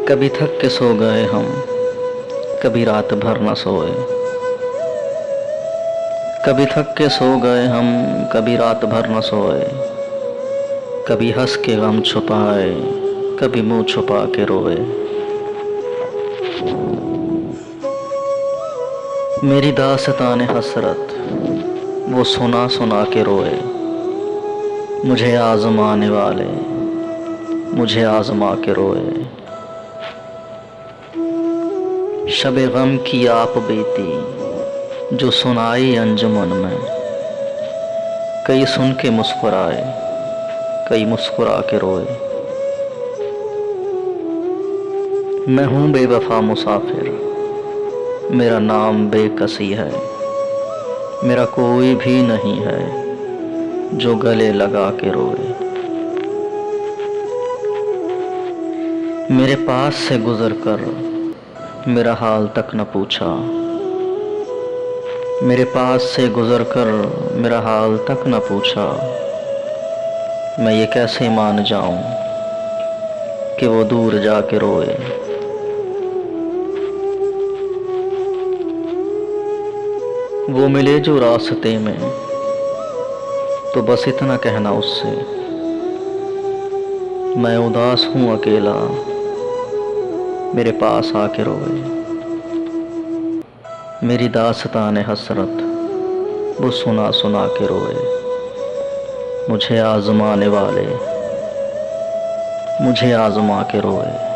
कभी थक के सो गए हम, कभी रात भर न सोए। कभी थक के सो गए हम, कभी रात भर न सोए। कभी हंस के गम छुपाए, कभी मुंह छुपा के रोए। मेरी दास्तान हसरत वो सुना सुना के रोए। मुझे आजमाने वाले मुझे आजमा के रोए। शबे गम की आप बीती जो सुनाई अंजुमन में। कई सुन के मुस्कुराए, कई मुस्कुरा के रोए। मैं हूँ बेवफा मुसाफिर, मेरा नाम बेकसी है। मेरा कोई भी नहीं है जो गले लगा के रोए। मेरे पास से गुजर कर मेरा हाल तक न पूछा। मेरे पास से गुजर कर मेरा हाल तक न पूछा। मैं ये कैसे मान जाऊं कि वो दूर जाके रोए। वो मिले जो रास्ते में तो बस इतना कहना उससे, मैं उदास हूं अकेला, मेरे पास आके रोए। मेरी दास्तान हसरत वो सुना सुना के रोए। मुझे आजमाने वाले मुझे आजमा के रोए।